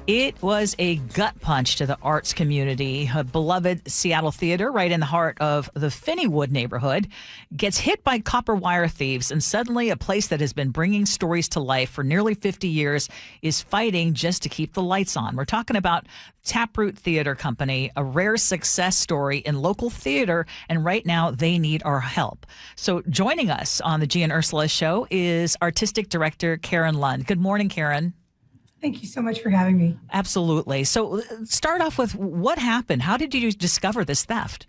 It was a gut punch to the arts community. A beloved Seattle theater right in the heart of the Finneywood neighborhood gets hit by copper wire thieves, and suddenly a place that has been bringing stories to life for nearly 50 years is fighting just to keep the lights on. We're talking about Taproot Theater Company, a rare success story in local theater, and right now they need our help. So joining us on the Gee and Ursula Show is Artistic Director Karen Lund. Good morning, Karen. Thank you so much for having me. Absolutely. So start off with what happened. How did you discover this theft?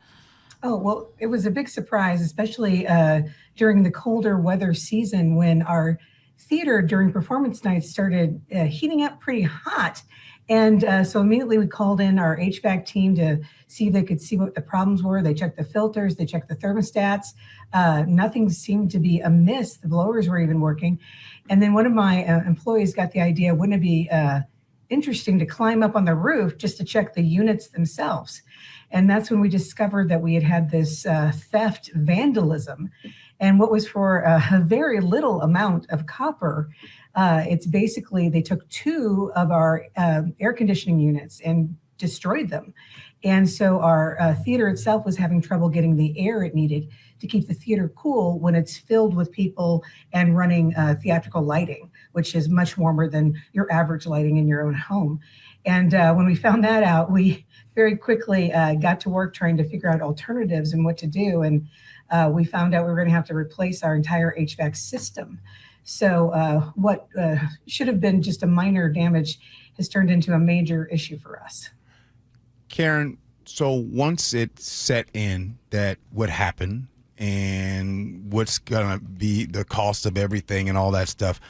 Oh, well, it was a big surprise, especially during the colder weather season when our theater during performance nights started heating up pretty hot. And so immediately we called in our HVAC team to see if they could see what the problems were. They checked the filters, they checked the thermostats. Nothing seemed to be amiss. The blowers were even working. And then one of my employees got the idea, wouldn't it be interesting to climb up on the roof just to check the units themselves? And that's when we discovered that we had this theft vandalism. And what was for a very little amount of copper, it's basically they took two of our air conditioning units and destroyed them. And so our theater itself was having trouble getting the air it needed to keep the theater cool when it's filled with people and running theatrical lighting, which is much warmer than your average lighting in your own home. And when we found that out, we very quickly got to work trying to figure out alternatives and what to do. And we found out we were going to have to replace our entire HVAC system. So what should have been just a minor damage has turned into a major issue for us. Karen, so once it set in that what happened and what's going to be the cost of everything and all that stuff,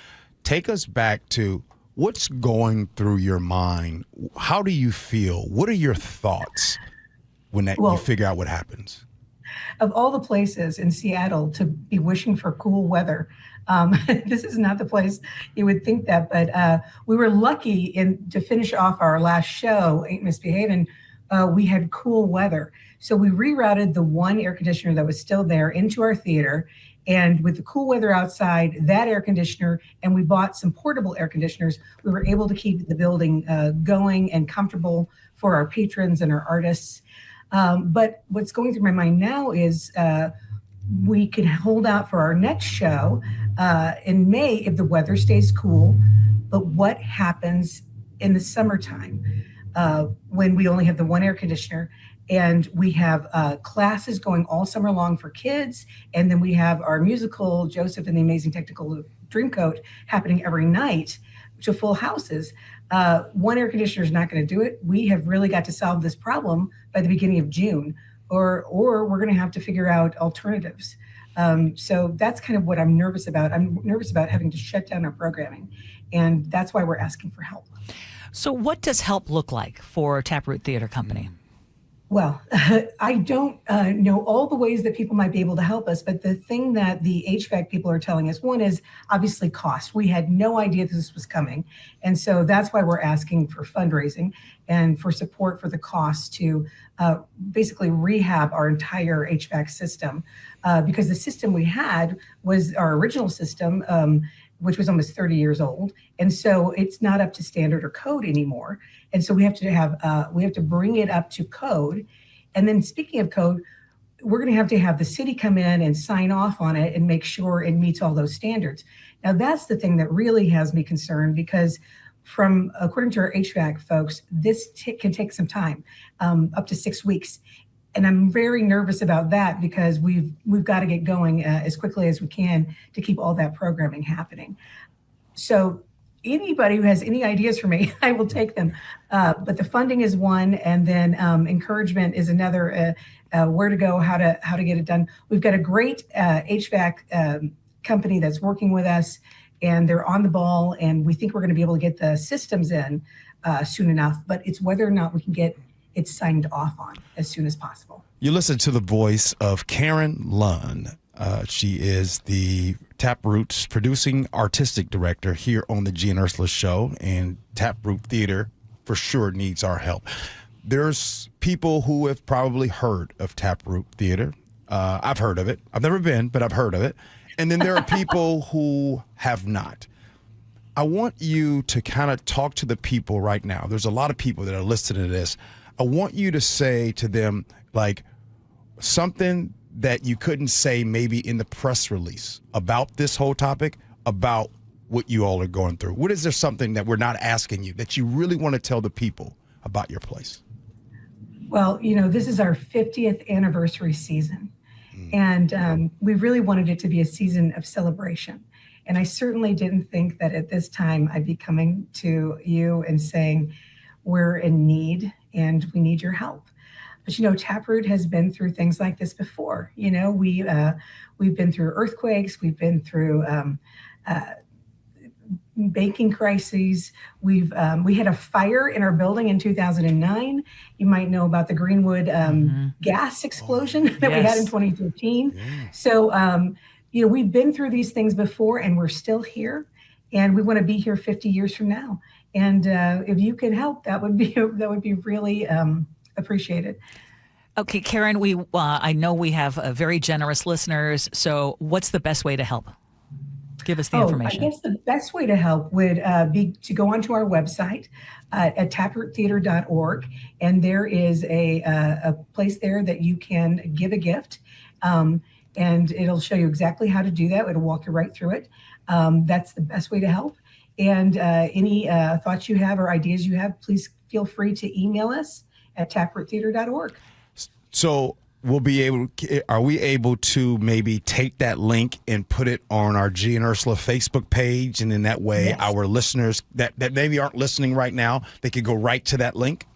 take us back to what's going through your mind. How do you feel? What are your thoughts when you figure out what happens? Of all the places in Seattle to be wishing for cool weather, this is not the place you would think that, but we were lucky to finish off our last show, Ain't Misbehavin'. We had cool weather. So we rerouted the one air conditioner that was still there into our theater. And with the cool weather outside, that air conditioner, and we bought some portable air conditioners, we were able to keep the building going and comfortable for our patrons and our artists. But what's going through my mind now is we could hold out for our next show in May if the weather stays cool. But what happens in the summertime when we only have the one air conditioner and we have classes going all summer long for kids, and then we have our musical Joseph and the Amazing Technical Dreamcoat happening every night to full houses? One air conditioner is not going to do it. We have really got to solve this problem by the beginning of June, or we're going to have to figure out alternatives. So that's kind of what I'm nervous about. I'm nervous about having to shut down our programming, and that's why we're asking for help. So what does help look like for Taproot Theater Company? Well, I don't know all the ways that people might be able to help us, but the thing that the HVAC people are telling us, one is obviously cost. We had no idea this was coming. And so that's why we're asking for fundraising and for support for the cost to basically rehab our entire HVAC system. Because the system we had was our original system, which was almost 30 years old. And so it's not up to standard or code anymore. And so we have to bring it up to code. And then speaking of code, we're going to have the city come in and sign off on it and make sure it meets all those standards. Now that's the thing that really has me concerned, because according to our HVAC folks, this can take some time, up to 6 weeks. And I'm very nervous about that because we've got to get going as quickly as we can to keep all that programming happening. So anybody who has any ideas for me, I will take them. But the funding is one, and then encouragement is another. Where to go, how to get it done. We've got a great HVAC company that's working with us, and they're on the ball, and we think we're going to be able to get the systems in soon enough. But it's whether or not we can get it's signed off on as soon as possible. You listen to the voice of Karen Lund. She is the Taproot's producing artistic director here on the Gee and Ursula Show, and Taproot Theater for sure needs our help. There's people who have probably heard of Taproot Theater. I've heard of it. I've never been, but I've heard of it. And then there are people who have not. I want you to kind of talk to the people right now. There's a lot of people that are listening to this. I want you to say to them, like, something that you couldn't say maybe in the press release about this whole topic, about what you all are going through. What is there something that we're not asking you that you really want to tell the people about your place? Well, this is our 50th anniversary season, and we really wanted it to be a season of celebration. And I certainly didn't think that at this time I'd be coming to you and saying, we're in need and we need your help. But, Taproot has been through things like this before. We've been through earthquakes. We've been through banking crises. We had a fire in our building in 2009. You might know about the Greenwood gas explosion that we had in 2015. Yeah. So, we've been through these things before, and we're still here, and we want to be here 50 years from now. And if you could help, that would be really appreciated. Okay, Karen, I know we have very generous listeners. So what's the best way to help? Give us the information. I guess the best way to help would be to go onto our website at taproottheater.org, and there is a place there that you can give a gift, and it'll show you exactly how to do that. It'll walk you right through it. That's the best way to help. And any thoughts you have or ideas you have, please feel free to email us at taproottheater.org. So are we able to maybe take that link and put it on our Gee and Ursula Facebook page, and in that way our listeners that maybe aren't listening right now, they could go right to that link?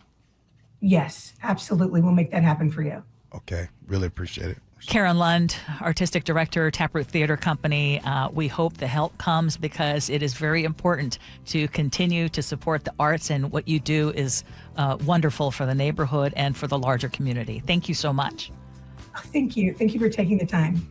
Yes, absolutely. We'll make that happen for you. Okay. Really appreciate it. Karen Lund, Artistic Director, Taproot Theater Company. We hope the help comes, because it is very important to continue to support the arts, and what you do is wonderful for the neighborhood and for the larger community. Thank you so much. Thank you. Thank you for taking the time.